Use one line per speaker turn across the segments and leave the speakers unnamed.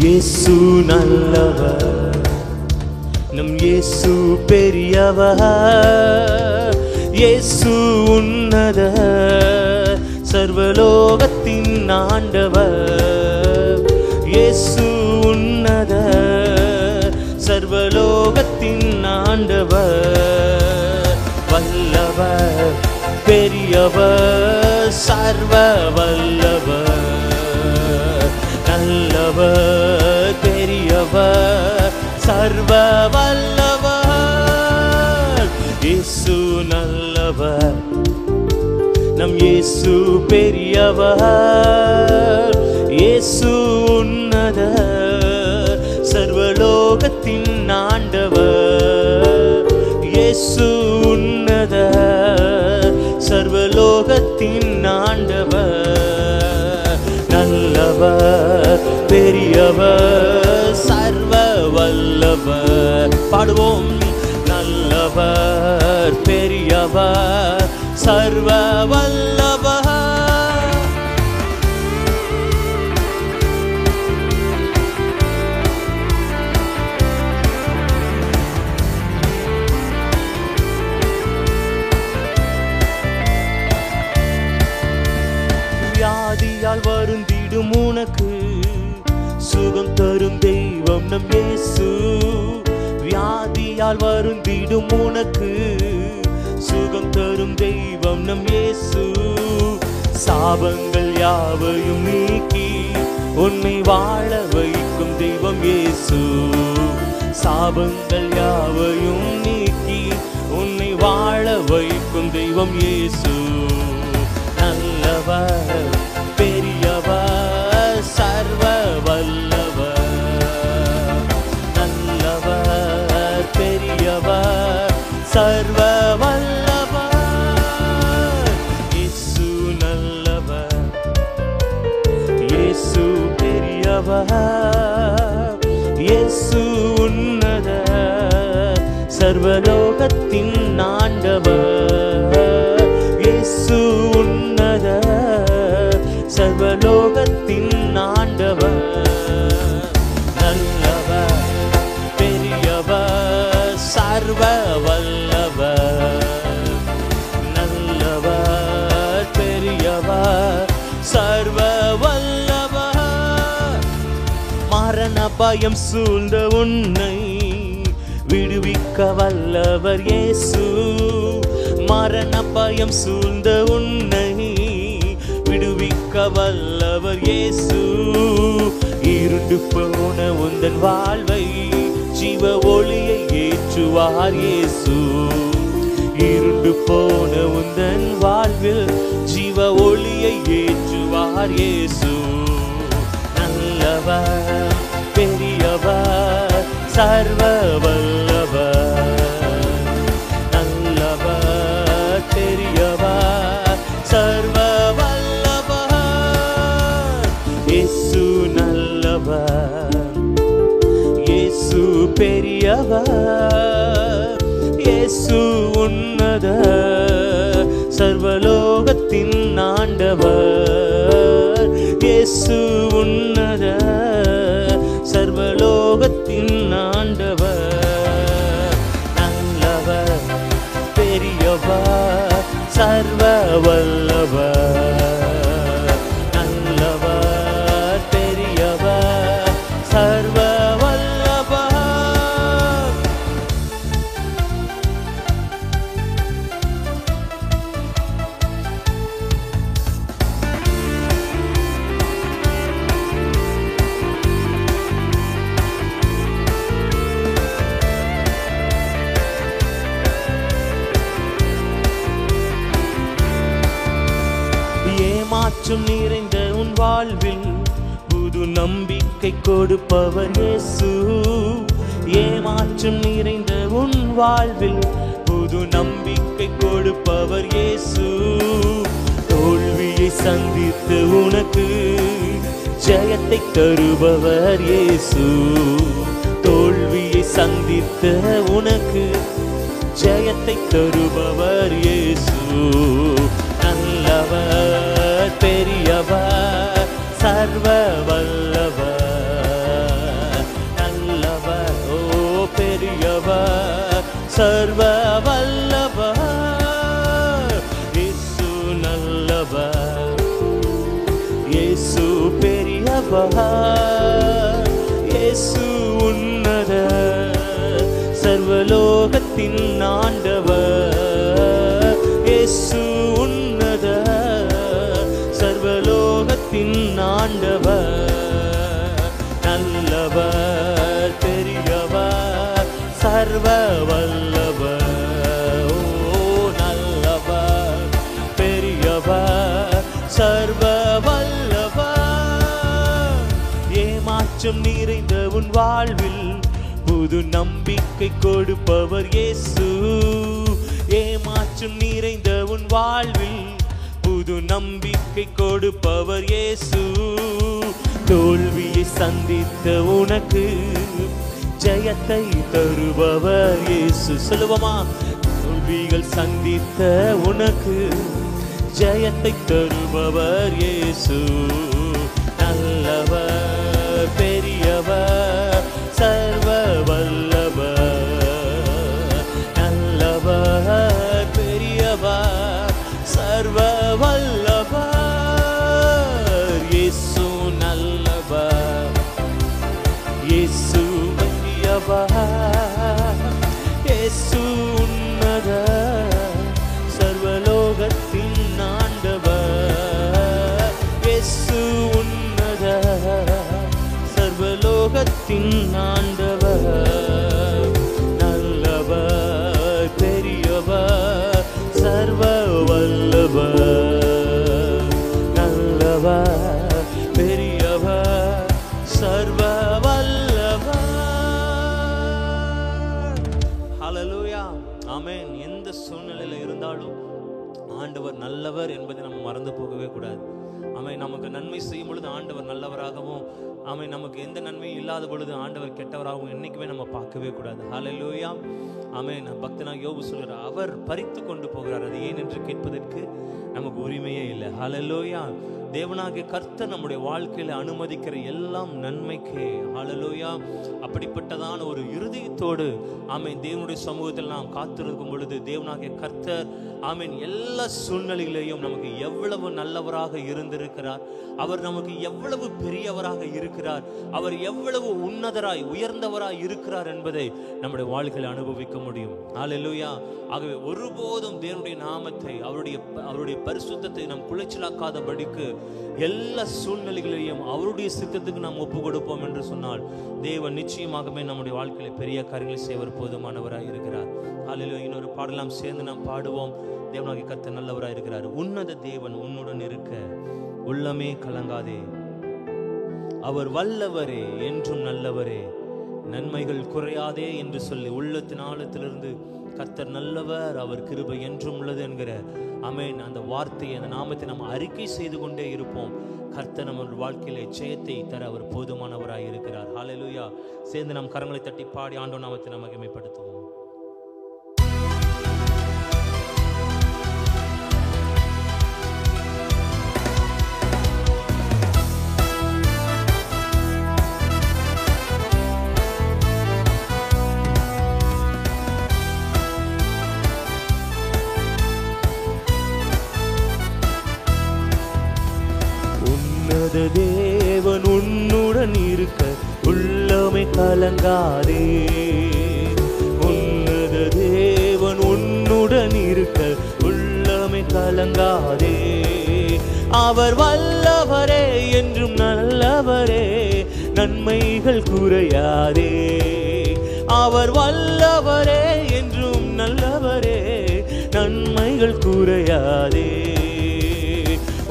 இயேசு நல்லவர், நம் இயேசு பெரியவர், இயேசு உன்னதர், சர்வலோகத்தின் ஆண்டவர். இயேசு உன்னதர், சர்வலோகத்தின் ஆண்டவர். வல்லவர், பெரியவர், சர்வ வல்லவர், நல்லவர், பெரியவர், சர்வ வல்லவர். இயேசு நல்லவர், நம் இயேசு பெரியவர், இயேசு உன்னதர், சர்வலோகத்தின் ஆண்டவர். இயேசு உன்னதர், சர்வலோகத்தின் ஆண்டவர். நல்லவர், பெரியவர், சர்வ வல்லவர். பாடுவோம். நல்லவர், பெரியவர், சர்வ வல்லவர். வியாதியால் வருந்திடும் உனக்கு சுகம் தரும் தெய்வம் நம் இயேசு. வியாதியால் வருந்திடும் உனக்கு சுகம் தரும் தெய்வம் நம் இயேசு. சாபங்கள் யாவையும் நீக்கி உன்னை வாழ வைக்கும் தெய்வம் இயேசு. சாபங்கள் யாவையும் நீக்கி உன்னை வாழ வைக்கும் தெய்வம் இயேசு. நல்லவர், பெரியவர், சர்வ வல்லவர். நல்லவர், பெரியவர், சர்வ வல்லவர். இயேசு நல்லவர், இயேசு பெரியவர், இயேசு உன்னதர், சர்வலோகத்தின் ஆண்டவர். இயேசு உன்னதர், சர்வலோகத்தின் ஆண்டவர். நல்லவர், பெரியவர், சர்வ வல்லவர். நல்லவர், பெரியவர், சர்வ வல்லவர். மரண பயம் சூழ்ந்த உன்னை விடுவிக்க வல்லவர் இயேசு. மரண பயம் சூழ்ந்த உன்னை விடுவிக்க வல்லவர் இயேசு. இருண்டு போன உந்தன் வாழ்வை ஜீவ ஒளியை ஏற்றுவார் இயேசு. இருண்டு போன உந்தன் வாழ்வில் ஜீவ ஒளியை ஏற்றுவார் இயேசு. நல்லவர், பெரியவர், சர்வ வல்லவர். நல்லவர், பெரியவர், சர்வ வல்லவர். இயேசு நல்லவர், இயேசு பெரியவர், இயேசு உன்னதர், சர்வலோகத்தின் ஆண்டவர். இயேசு உன்னதர், சர்வலோகத்தின் ஆண்டவர். நல்லவர், பெரியவர், சர்வ வல்லவர். நல்லவர், பெரியவர், சர்வ வல்லவர். ஏமாற்றம் நிறைந்த உன் வாழ்வில் புது நம்பிக்கை கொடுப்பவர் இயேசு. ஏமாற்றம் நிறைந்த உன் வாழ்வில் புது நம்பிக்கை கொடுப்பவர் இயேசு. தோல்வியை சந்தித்து உனக்கு ஜெயத்தை தருபவர் இயேசு. தோல்வியை சந்தித்த உனக்கு ஜெயத்தை தருபவர் இயேசு. நல்லவர், பெரியவர், சர்வ வல்லவர். பெரியவர், இயேசு உன்னத சர்வலோகத்தின் ஆண்டவர், இயேசு உன்னத சர்வலோகத்தின் ஆண்டவர். நல்லவர், பெரியவர், சர்வ வல்லவர். ஓ நல்லவர், பெரியவர், சர்வ வல்லவர். ஏமாற்றம் நிறைந்த உன் வாழ்வில் புது நம்பிக்கை கொடுப்பவர் இயேசு. ஏமாற்றம் நிறைந்த உன் வாழ்வில் புது நம்பிக்கை கொடுப்பவர் இயேசு. தோல்வியை சந்தித்த உனக்கு ஜெயத்தை தருபவர் இயேசு. சொல்லுவோமா? தோல்விகள் சந்தித்த உனக்கு ஜெயத்தை தருபவர் இயேசு. நல்லவர், பெரியவர், சர்வ வல்லவர். நல்லவர், பெரியவர், சர்வ வல்லவர். இயேசு நல்லவர், இயேசு பெரியவர், இயேசு உன்னத சர்வலோகத்தின் ஆண்டவர், இயேசு உன்னத சர்வலோகத்தின் ஆண்டவர். நல்லவர், பெரியவர், சர்வ வல்லவர். நல்லவர், பெரியவர், சர்வ வல்லவர். ஹல்லேலூயா, ஆமென். எந்த சூழ்நிலையில இருந்தாலும் ஆண்டவர் நல்லவர் என்பதை நம்ம மறந்து போகவே கூடாது. ஆமென். நமக்கு நன்மை செய்யும் பொழுது ஆண்டவர் நல்லவராகவும், ஆமென், நமக்கு எந்த நன்மையும் இல்லாத பொழுது ஆண்டவர் கெட்டவராகவும் என்னைக்குமே நம்ம பார்க்கவே கூடாது. ஹல்லேலூயா, ஆமென். பக்தனாக யோபு சொல்கிறார், அவர் பறித்து கொண்டு போகிறார், அது ஏன் என்று கேட்பதற்கு நமக்கு உரிமையே இல்லை. ஹல்லேலூயா. தேவனாகிய கர்த்தர் நம்முடைய வாழ்க்கையில அனுமதிக்கிற எல்லாம் நன்மைக்கே. ஹல்லேலூயா. அப்படிப்பட்டதான ஒரு இருதயத்தோடு ஆமென் தேவனுடைய சமூகத்தில் நாம் காத்திருக்கும் பொழுது தேவனாகிய கர்த்தர் ஆமென் எல்லா சூழ்நிலையிலையும் நமக்கு எவ்வளவு நல்லவராக இருந்திருக்கிறார், அவர் நமக்கு எவ்வளவு பெரியவராக இருக்கிறார், அவர் எவ்வளவு உன்னதராய் உயர்ந்தவராய் இருக்கிறார் என்பதை நம்முடைய வாழ்க்கையில் அனுபவிக்க முடியும். ஹல்லேலூயா. ஆகவே ஒருபோதும் தேவனுடைய நாமத்தை அவருடைய பரிசுத்தத்தை நாம் குலைச்சலாக்காதபடிக்கு எல்லா சூழ்நிலைகளையும் அவருடைய சித்தத்துக்கு நாம் ஒப்பு கொடுப்போம் என்று சொன்னால் தேவன் நிச்சயமாகவே நம்முடைய வாழ்க்கையில பெரிய காரியங்களை செய்வர் போதுமானவராய் இருக்கிறார். ஹல்லேலூயா. இன்னொரு பாடலாம் சேர்ந்து நாம் பாடுவோம். தேவனாகிய கர்த்தர் நல்லவராய் இருக்கிறார். உன்னத தேவன் உன்னுடன் இருக்க உள்ளமே கலங்காதே, அவர் வல்லவரே என்றும் நல்லவரே, நன்மைகள் குறையாதே என்று சொல்லி உள்ளத்தின் ஆழத்திலிருந்து கர்த்தர் நல்லவர், அவர் கிருபை என்றும் உள்ளது என்கிற ஆமென் அந்த வார்த்தையை, அந்த நாமத்தை நாம் அறிக்கை செய்து கொண்டே இருப்போம். கர்த்தர் நம்ம வாழ்க்கையிலே ஜெயத்தை தர அவர் போதுமானவராய் இருக்கிறார். ஹல்லேலூயா. சேர்ந்து நாம் கரங்களை தட்டி பாடி ஆண்டவர் நாமத்தை நாம் மகிமைப்படுத்துவோம். தேவன் உன்னுடன் இருக்க உள்ளமே கலங்காதே, உன்னத தேவன் உன்னுடன் இருக்க உள்ளமே கலங்காதே, அவர் வல்லவரே என்றும் நல்லவரே, நன்மைகள் குறையாதே, அவர் வல்லவரே என்றும் நல்லவரே, நன்மைகள் குறையாதே.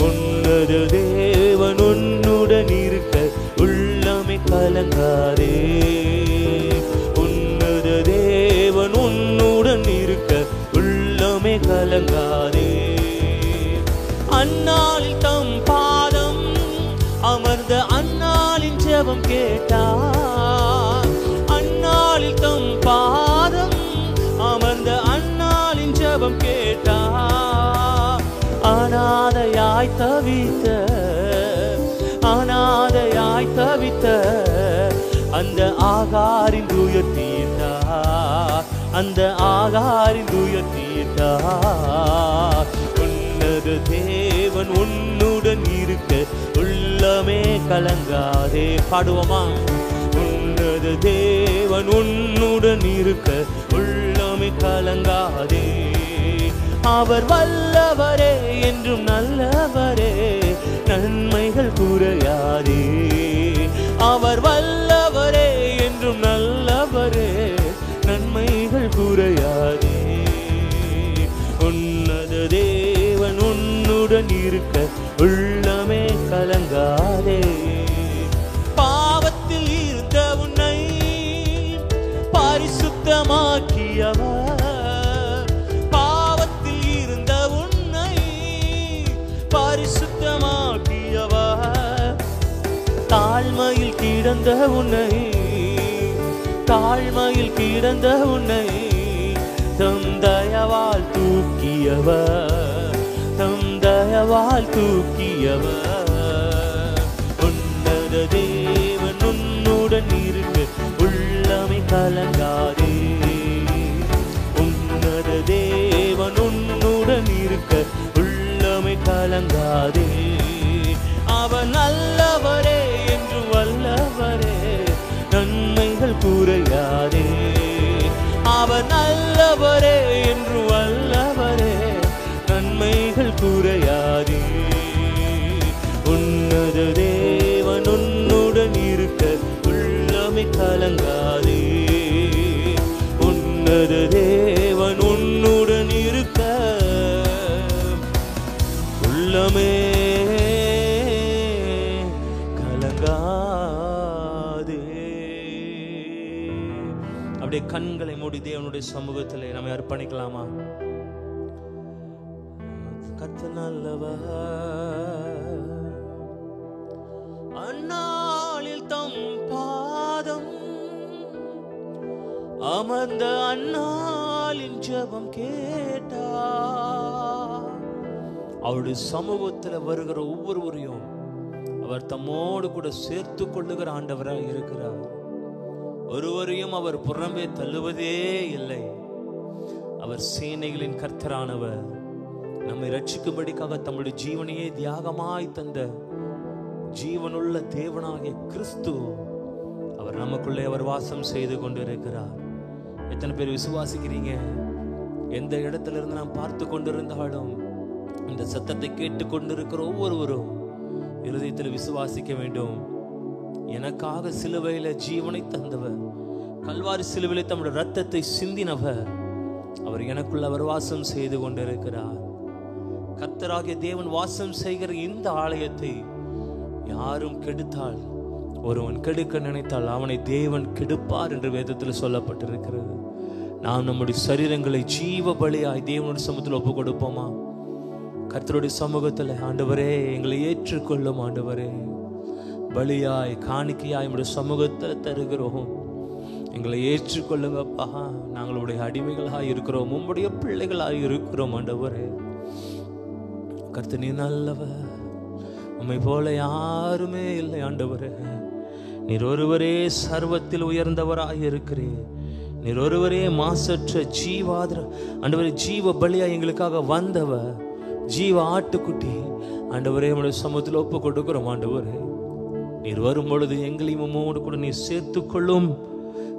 உன்னத தேவன் உன்னுடன் இருக்க உள்ளமே கலங்காதே, உன்னத தேவன் உன்னுடன் இருக்க உள்ளமே கலங்காதே. அந்நாளில் தம் பாதம் அமர்ந்த அந்நாளின் ஜெபம் கேட்டார், அந்நாளில் தம் பாதம் அமர்ந்த அந்நாளின் ஜெபம் கேட்டார். அநாதையாய் தவித்த அந்த ஆகாரின் துயர் தீர்த்தார், அந்த ஆகாரின் துயர் தீர்த்தார். உன்னத தேவன் உன்னுடன் இருக்க உள்ளமே கலங்காதே. பாடுவோமா? உன்னத தேவன் உன்னுடன் இருக்க உள்ளமே கலங்காதே. அவர் வல்லவரே என்றும் நல்லவரே, நன்மைகள் குறையாதே. அவர் வல்லவரே என்றும் நல்லவரே, நன்மைகள் குறையாதே. உன்னத தேவன் உன்னுடன் இருக்க உள்ளமே கலங்காதே. பாவத்தில் இருந்த உன்னை பரிசுத்தமாக்கியவர், பாவத்தில் இருந்த உன்னை பரிசுத்தமாக்கியவர். தாழ்மையில் கிடந்த உன்னை, தாழ்மையில் கிடந்த உன்னை தம் தயவால் தூக்கியவர், தம் தயவால் தூக்கியவர். உன்னத தேவன் உன்னுடன் இருக்க உள்ளமை கலங்காதே. உன்னத தேவன் உன்னுடன் இருக்க உள்ளமை கலங்காதே. அவர் நல்லவரே என்று வல்லவரே, நன்மைகள் குறையாதே. அவர் நல்லவரே என்று வல்லவரே, நன்மைகள் குறையாதே. உன்னத தேவன் உன்னுடன் இருக்க உள்ளமை கலங்காதே. உன்னத தேவன் உன்னுடன் இருக்க உள்ளமே கலங்காதே. அப்படியே கண்களை மூடி தேவனுடைய சமூகத்திலே நம்மை அர்ப்பணிக்கலாமா? கர்த்தர் நல்லவர், அந்நாளில் தம் பாதம் அமர்ந்த அந்நாளின் ஜெபம் கேட்டார். அவருடைய சமூகத்தில் வருகிற ஒவ்வொருவரையும் அவர் தம்மோடு கூட சேர்த்து கொள்ளுகிற ஆண்டவராக இருக்கிறார். ஒருவரையும் அவர் புறம்பே தள்ளுவதே இல்லை. அவர் சேனைகளின் கர்த்தரானவர். நம்மை ரட்சிக்கும்படிக்காக தம்முடைய ஜீவனையே தியாகமாய் தந்த ஜீவனுள்ள தேவனாகிய கிறிஸ்து அவர் நமக்குள்ளே அவர் வாசம் செய்து கொண்டிருக்கிறார். எத்தனை பேர் விசுவாசிக்கிறீங்க? எந்த இடத்துல இருந்து நாம் பார்த்து கொண்டிருந்தாலும் இந்த சத்தத்தை கேட்டு கொண்டிருக்கிற ஒவ்வொருவரும் இருதயத்தில் விசுவாசிக்க வேண்டும். எனக்காக சிலுவையில ஜீவனை தந்தவர், கல்வாரி சிலுவையில தம்முடைய ரத்தத்தை சிந்தினவர், அவர் எனக்குள்ள அவர் வாசம் செய்து கொண்டிருக்கிறார். கர்த்தராகிய தேவன் வாசம் செய்கிற இந்த ஆலயத்தை யாரும் கெடுத்தால், ஒருவன் கெடுக்க நினைத்தால் அவனை தேவன் கெடுப்பார் என்று வேதத்தில் சொல்லப்பட்டிருக்கிறது. நாம் நம்முடைய சரீரங்களை ஜீவ பலியாய் தேவனுடைய சமூகத்தில் ஒப்பு கொடுப்போமா? கர்த்தருடைய சமூகத்தில், ஆண்டவரே எங்களை ஏற்றுக்கொள்ளும் ஆண்டவரே, பலியாய் காணிக்கையாய் நம்முடைய சமூகத்தில் தருகிறோம், எங்களை ஏற்றுக்கொள்ளுங்கப்பா. நாங்களுடைய அடிமைகளாக இருக்கிறோம், உம்முடைய பிள்ளைகளாக இருக்கிறோம் ஆண்டவரே. கர்த்தர் நீ நல்லவர், உம்மை போல யாருமே இல்லை ஆண்டவரே. நீர் ஒருவரே சர்வத்தில் உயர்ந்தவராக இருக்கிறீர். நீர் ஒருவரே மாசற்ற ஜீவாதிர ஆண்டவரே, ஜீவ பலியா எங்களுக்காக வந்தவர், ஜீவ ஆட்டுக்குட்டி ஆண்டவரே. நம்முடைய சமூகத்தில் ஒப்பு கொடுக்கிறோம் ஆண்டவரே. நீர் வரும் பொழுது எங்களையும் உம்மோடு கூட நீர் சேர்த்துக்கொள்ளும்,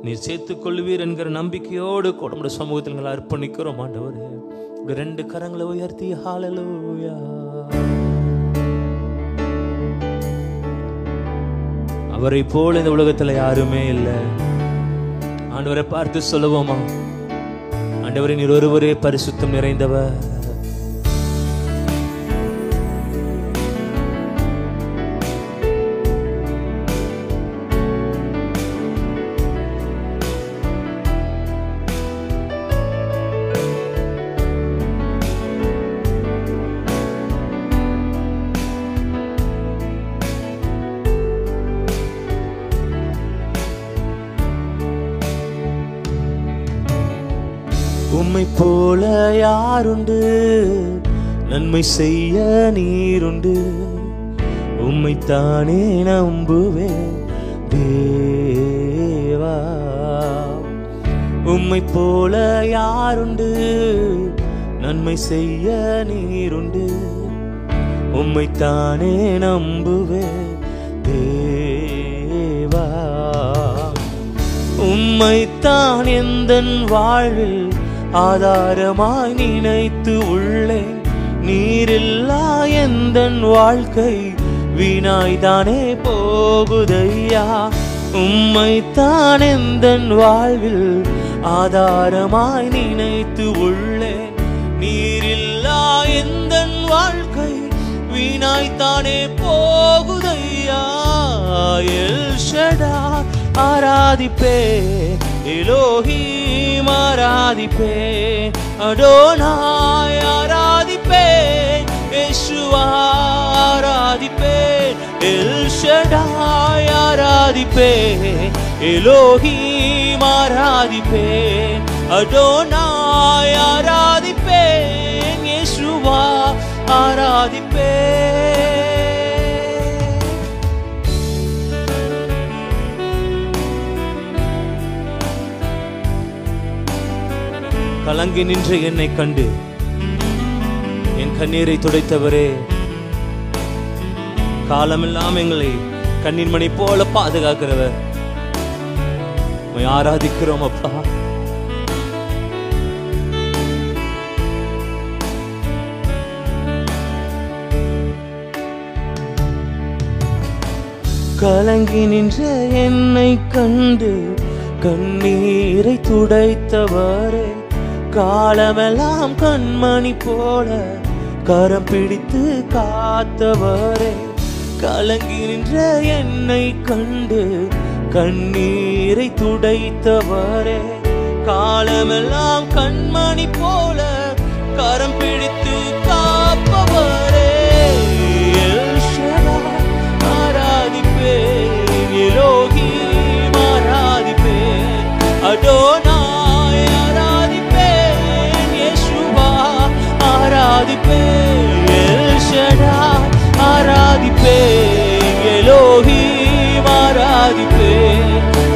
நீர் சேர்த்துக்கொள்வீர் என்கிற நம்பிக்கையோடு கூட நம்முடைய சமூகத்தில் எங்களை அர்ப்பணிக்கிறோம் ஆண்டவரே. ரெண்டு கரங்களை உயர்த்தி ஹல்லேலூயா. அவரை போல இந்த உலகத்துல யாருமே இல்லை. ஆண்டவரை பார்த்து சொல்லுவோமா? ஆண்டவரே நீர் ஒருவரே பரிசுத்தம் நிறைந்தவர். உம்மை போல யாருண்டு, நன்மை செய்ய நீருண்டு, உம்மைத்தானே நம்புவேன் தேவா. உம்மை போல யாருண்டு, நன்மை செய்ய நீருண்டு, உம்மைத்தானே நம்புவேன் தேவா. உம்மைத்தான் எந்தன் வாழ்வில் ஆதாரமாய் நினைத்து உள்ளேன். நீரில்லா எந்தன் வாழ்க்கை வீணாய்தானே போகுதையா. உம்மைத்தான் எந்தன் வாழ்வில் ஆதாரமாய் நினைத்து உள்ளேன். நீரில்லா எந்தன் வாழ்க்கை வீணாய்த்தானே போகுதையா. எல் ஷடாய் ஆராதிப்பேன், எலோஹீம் ஆராதிப்பேன், அடோனாய் ஆராதிப்பேன், யெஷுவா ஆராதிப்பேன், எல் ஷடாய் ஆராதிப்பேன், எலோஹீம் ஆராதிப்பேன், அடோனாய் ஆராதிப்பேன், யெஷுவா ஆராதிப்பேன். கலங்கி நின்ற என்னை கண்டு என் கண்ணீரை துடைத்தவரே, காலமெல்லாம் எங்களை கண்ணீர் மணி போல பாதுகாக்கிறவர், ஆராதிக்கிறோம் அப்பா. கலங்கி நின்ற என்னை கண்டு கண்ணீரை துடைத்தவரே, காலமெல்லாம் கண்மணி போல கரம் பிடித்து காத்தவரே. கலங்கி நின்ற என்னை கண்டு கண்ணீரை துடைத்தவரே, காலமெல்லாம் கண்மணி போல கரம் பிடித்து காப்பவரே. எல் ஷடாய் ஆராதிப்பேன், எலோஹீம் ஆராதிப்பேன், அடோனாய் ஆராதிப்பேன், யெஷுவா ஆராதிப்பேன். எல் ஷடாய் ஆராதிப்பேன், எலோஹீம் ஆராதிப்பேன்,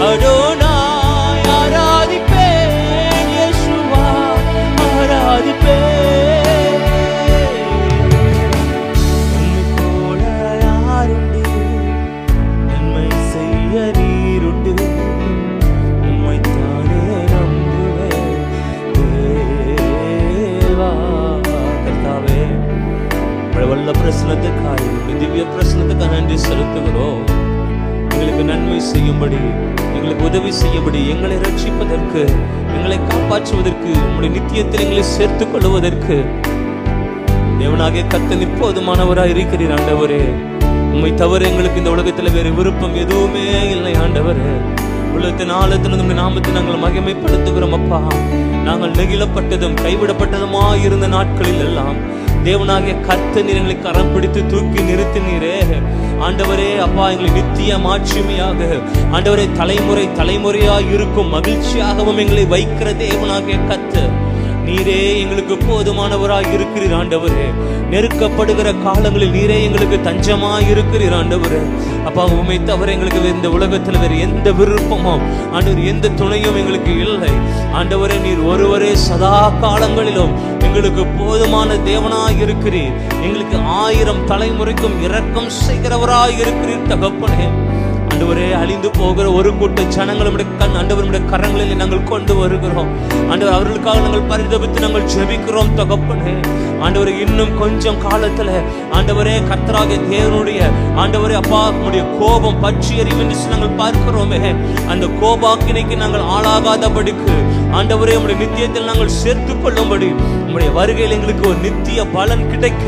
அடோனாய் ஆராதிப்பேன், யெஷுவா ஆராதிப்பேன். உம்மை போல யாருண்டு, நன்மை செய்ய நீருண்டு, உம்மைத்தானே நம்புவேன் தேவா. கர்த்தாவே, வல்ல பிரசனத்துக்காய், திவ்ய பிரசனத்துக்காக நன்றி செலுத்துகிறோம். எங்களுக்கு நன்மை செய்யும்படி, எங்களுக்கு உதவி செய்யும்படி, எங்களை ரட்சிப்பதற்கு, எங்களை காப்பாற்றுவதற்கு, உங்களுடைய நித்தியத்தில் எங்களை சேர்த்துக் கொள்வதற்கு தேவனாகிய கர்த்தர் இப்போதுமானவராய் இருக்கிறீர் ஆண்டவரே. உம்மை தவிர எங்களுக்கு இந்த உலகத்தில் வேறு விருப்பம் எதுவுமே இல்லை ஆண்டவரே. உலகத்தின் ஆழத்தில் நம்முடைய நாமத்தை நாங்கள் மகிமைப்படுத்துகிறோம் அப்பா. நாங்கள் நெகிழப்பட்டதும் கைவிடப்பட்டதுமாய் இருந்த நாட்களில் எல்லாம் தேவனாகிய கர்த்தர் நீர் எங்களை கரம் பிடித்து தூக்கி நிறுத்தினீரே ஆண்டவரே. அப்பா, எங்களை நித்திய மாட்சிமையாக ஆண்டவரே, தலைமுறை தலைமுறையாய் இருக்கும் மகிழ்ச்சியாகவும் எங்களை வைக்கிற தேவனாகிய கர்த்தர் நீரே எங்களுக்கு போதுமானவராய் இருக்கிறீர் ஆண்டவரே. நெருக்கப்படுகிற காலங்களில் நீரே எங்களுக்கு தஞ்சமாய் இருக்கிறீர் ஆண்டவரே. அப்பா, உம்மை தவிர எங்களுக்கு இந்த உலகத்தில் வேறு எந்த விருப்பமும் ஆண்டவர், எந்த துணையும் எங்களுக்கு இல்லை ஆண்டவரே. நீர் ஒருவரே சதா காலங்களிலும் எங்களுக்கு போதுமான தேவனாய் இருக்கிறீர். எங்களுக்கு 1000 தலைமுறைக்கும் இரக்கம் செய்கிறவராய் இருக்கிறீர் தகப்பனே. ஆண்டவரே, அழிந்து போகிற ஒரு கூட்ட ஜனங்களுடைய ஆண்டவருடைய கரங்களில் நாங்கள் கொண்டு வருகிறோம் ஆண்டவர். அவர்களுக்காக நாங்கள் பரிதபித்து நாங்கள் ஜெபிக்கிறோம் தகப்பனே. ஆண்டவரே, இன்னும் கொஞ்சம் காலத்துல ஆண்டவரே கர்த்தராகிய தேவனுடைய ஆண்டவரே அப்பா உம்முடைய கோபம் பற்றி எரியும் என்று நாங்கள் பார்க்கிறோமே. அந்த கோபாக்கினைக்கு நாங்கள் ஆளாகாதபடிக்கு ஆண்டவரே உம்முடைய நித்தியத்தில் நாங்கள் சேர்த்துக் கொள்ளும்படி உம்முடைய வருகையில் எங்களுக்கு ஒரு நித்திய பலன் கிடைக்க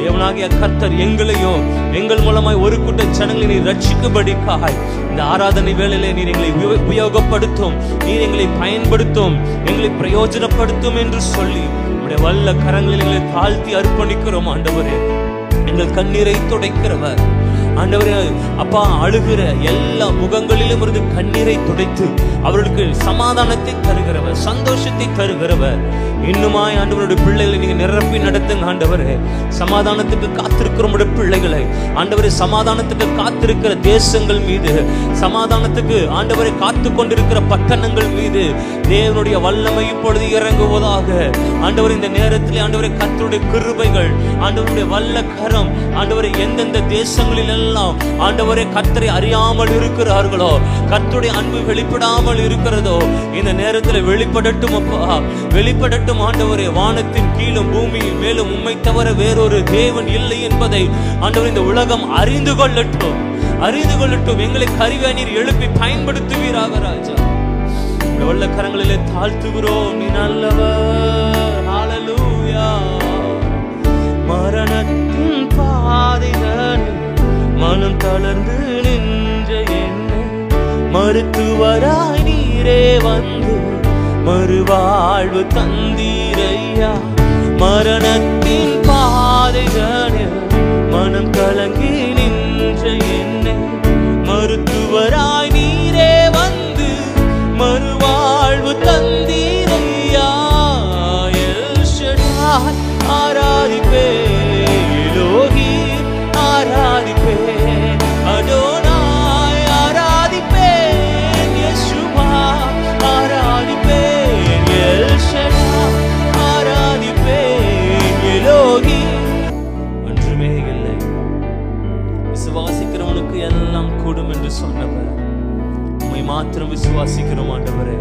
தேவனாகிய கர்த்தர் எங்களையும் எங்கள் மூலமாய் ஒரு கூட்ட ஜனங்களை நீர் ரட்சிக்கும்படிக்காய் இந்த ஆராதனை வேளையிலே நீர் எங்களை உபயோகப்படுத்தும், நீர் எங்களை பயன்படுத்தும், எங்களை பிரயோஜனப்படுத்தும் என்று சொல்லி உம்முடைய வல்ல கரங்களில் எங்களை தாழ்த்தி அர்ப்பணிக்கிறோம் ஆண்டவரே. எங்கள் கண்ணீரை துடைக்கிறவர் ஆண்டவரே அப்பா, அழுகிற எல்லா முகங்களிலும் இருந்து கண்ணீரை துடைத்து அவர்களுக்கு சமாதானத்தை தருகிறவர், சந்தோஷத்தை தருகிறவர். இன்னுமாய் ஆண்டவருடைய பிள்ளைகளை நீங்க நிரப்பி நடத்துங்க ஆண்டவரே. சமாதானத்துக்கு காத்திருக்கிற பிள்ளைகளை ஆண்டவரே, சமாதானத்துக்கு காத்திருக்கிற தேசங்கள் மீது, சமாதானத்துக்கு ஆண்டவரை காத்து கொண்டிருக்கிற பட்டணங்கள் மீது தேவனுடைய வல்லமை இப்பொழுது இறங்குவதாக ஆண்டவர். இந்த நேரத்தில் ஆண்டவரை கர்த்தருடைய கிருபைகள், ஆண்டவருடைய வல்ல கரம் மாத்திரம் ஆண்டவரே எந்தெந்த தேசங்களில் எல்லாம் ஆண்டவரே கர்த்தரை அறியாமல் இருக்கிறார்களோ, கர்த்தருடைய அன்பு வெளிப்படாமல் இருக்கிறதோ, இந்த நேரத்தில் வெளிப்படட்டும் அப்பா, வெளிப்படட்டும் ஆண்டவரே. வானத்தின் கீழும் பூமியின் மேலும் உம்மை தவிர வேறொரு தேவன் இல்லை என்பதை ஆண்டவர் இந்த உலகம் அறிந்து கொள்ளட்டும், அறிந்து கொள்ளட்டும். எங்களை கரிவேநீர் எழுப்பி பயன்படுத்துவீராக ராஜா. உள்ள கரங்களிலே தாழ்த்துகிறோம். நீ நல்லவர். ஹல்லேலூயா. மரணத்தின் பாதைகளில் மனம் தளர்ந்து நின்ற என்னை மருத்துவராய் நீரே வந்து மறுவாழ்வு தந்தீரையா. மரணத்தின் பாதைகளில் மனம் கலங்கி நின்ற என்னை மருத்துவராய் நீரே வந்து மறுவாழ்வு தந்தீரையா. எல் ஷடாய் ஆராதிப்பேன், எலோஹிம் ஆராதிப்பேன், அடோனாய் ஆராதிப்பேன், யெஷுவா ஆராதிப்பேன், எல் ஷடாய் ஆராதிப்பேன், எலோஹிம். ஒன்றுமே இல்லை, விசுவாசிக்கிறவனுக்கு எல்லாம் கூடும் என்று சொன்னவர் உம்மை மாத்திரம் விசுவாசிக்கிறோம் ஆண்டவரே.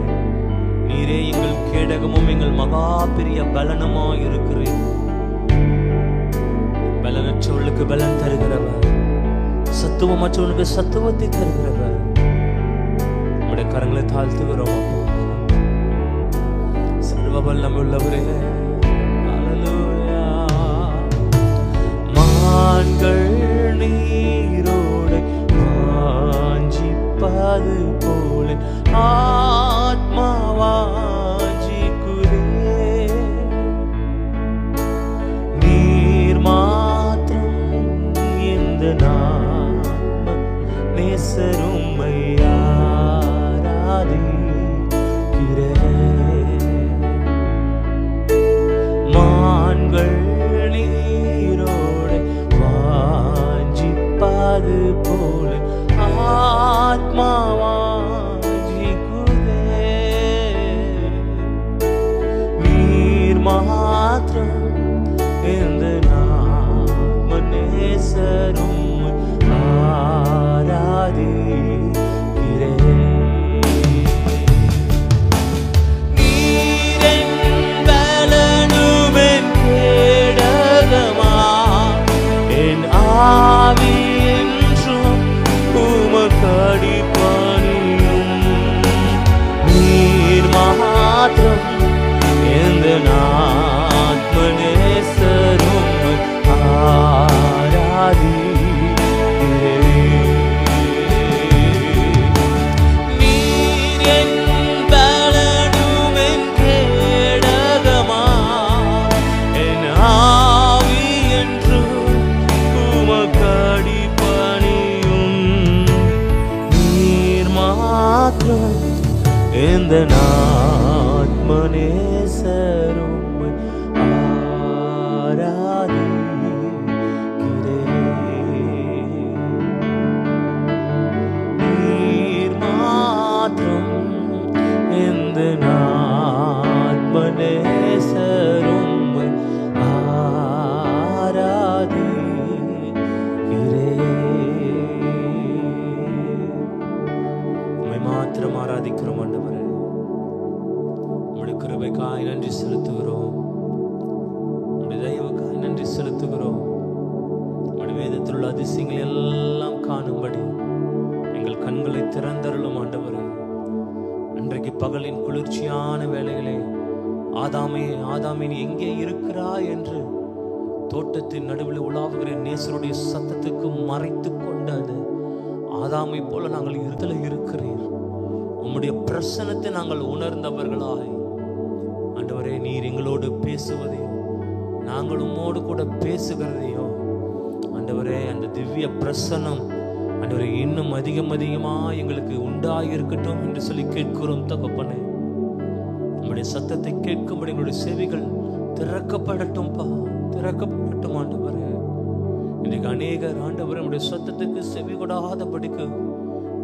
நீரே எங்கள் கேடகமும் எங்கள் மகா பெரிய பலனுமாய் இருக்கிறீர். பலனற்றவர்களுக்கு பலன் தருகிறவர், சத்துவமற்றவனுக்கு சத்துவத்தை தருகிறவர். நம்முடைய கரங்களை தாழ்த்துகிறோம். சர்வ வல்லமை உள்ளவரே. ஹல்லேலூயா. மான்கள் நீரோடை வாஞ்சிப்பது போல ஆத்மா வாஞ்சிக்குதே. நீர் மாத்திரம் இந்த நாம நேசரும்மை ஆராதிக்கிறே. மான்கள் நீரோடை வாஞ்சிப்பது போல ஆத்மா வாஞ்சிக்குதே. நீர் மாத்திரம் இந்த நாம நேசரும் ஆராதிக்கிறே. நீரென் பலனுமென் கேடகமா, என் ஆவி என்றும் உமக்கடி பணியும். நீர் மாத்திரம் எந்த ஆத்ம நேசரும் ஆராதிக்கிறே. நீர் என் பலனுமென் கேடகமா, என் ஆவி என்றும் உமக்கடி பணியும். நீர் மாத்திரம் எந்த ஆத்ம நேசரும் ஆராதிக்கிறே. நீர் மாத்திரம் எந்த ஆத்ம நேசரும் ஆராதிக்கிறே. உம்மை மாத்திரம் ஆராதிக்கிறோம் ஆண்டவரே. உம்முடைய கிருபைக்காய் நன்றி செலுத்துகிறோம், உம்முடைய தயவுக்காய் நன்றி செலுத்துகிறோம். உம்முடைய வேதத்தில் உள்ள அதிசயங்களை எல்லாம் காணும்படி எங்கள் கண்களை திறந்தருளும் ஆண்டவரே. இன்றைக்கு பகலின் குளிர்ச்சியான வேளையிலே ஆதாமே ஆதாமே நீ எங்கே இருக்கிறாய் என்று தோட்டத்தின் நடுவில் உலாவுகிற நேசருடைய சத்தத்துக்கு மறைத்து கொண்டது ஆதாமை போல நாங்கள் இருதல இருக்கிறீர். உம்முடைய பிரசன்னத்தை நாங்கள் உணர்ந்தவர்களாய் ஆண்டவரே, நீர் எங்களோடு பேசுவதையும் நாங்கள் உம்மோடு கூட பேசுகிறதையும் ஆண்டவரே, அந்த திவ்ய பிரசன்னம் ஆண்டவரே இன்னும் அதிகமா எங்களுக்கு உண்டாயிருக்கட்டும் என்று சொல்லி கேட்கிறோம் தகப்பனே. உம்முடைய சத்தத்தை கேட்கும்படி எங்களுடைய செவிகள் திறக்கப்படட்டும்பா, திறக்கப்படட்டும் ஆண்டவரே. இன்றைக்கு அநேகர் ஆண்டவரே உம்முடைய சத்தத்துக்கு செவி கொடாதபடிக்கு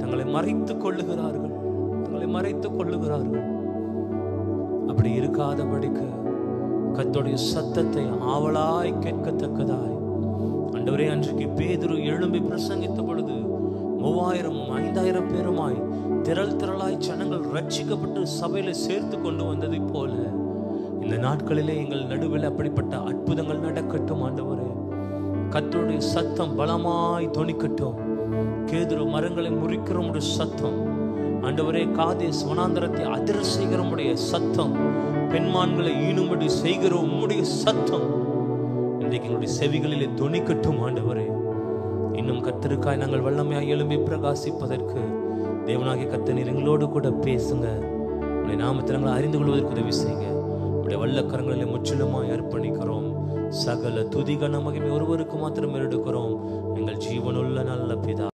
தங்களை மறைத்துக் கொள்ளுகிறார்கள், தங்களை மறைத்துக் கொள்ளுகிறார்கள். அப்படி இருக்காதபடிக்கு கர்த்தருடைய சத்தத்தை ஆவலாய் கேட்கத்தக்கதாய் ஆண்டவரே ஆண்டவரே, அன்றைக்கு பேதுரு எழும்பி பிரசங்கித்த பொழுது 3000 5000 பேருமாய் திரளாய் ஜனங்கள் ரட்சிக்கப்பட்டு சபையில சேர்த்து கொண்டு வந்ததை போல இந்த நாட்களிலே எங்கள் நடுவில் அப்படிப்பட்ட அற்புதங்கள் நடக்கட்டும். ஆண்டவரே, கர்த்தருடைய சத்தம் பலமாய் தொனிக்கட்டும். கேதுரு மரங்களை முறிக்கிற ஒரு சத்தம், ஆண்டவரே, காதேஸ் வனாந்தரத்தை அதிர செய்கிற உம்முடைய சத்தம், பெண்மான்களை ஈனும்படி செய்கிற உம்முடைய சத்தம் இன்றைக்கு எங்களுடைய செவிகளிலே தொனிக்கட்டும். ஆண்டவரே, இன்னும் கர்த்தருக்காய் நாங்கள் வல்லமையாய் எழும்பி பிரகாசிப்பதற்கு தேவனாகிய கர்த்தர் நீர் எங்களோடு கூட பேசுங்க. உடைய நாமத்தை நாங்கள் அறிந்து கொள்வதற்கு உதவி செய்யுங்க. உடைய வல்லக்கரங்களிலே முற்றிலுமாய் அர்ப்பணிக்கிறோம். சகல துதி கன மகிமை ஒருவருக்கு மாத்திரம் எடுக்கிறோம். எங்கள் ஜீவனுள்ள நல்ல பிதா.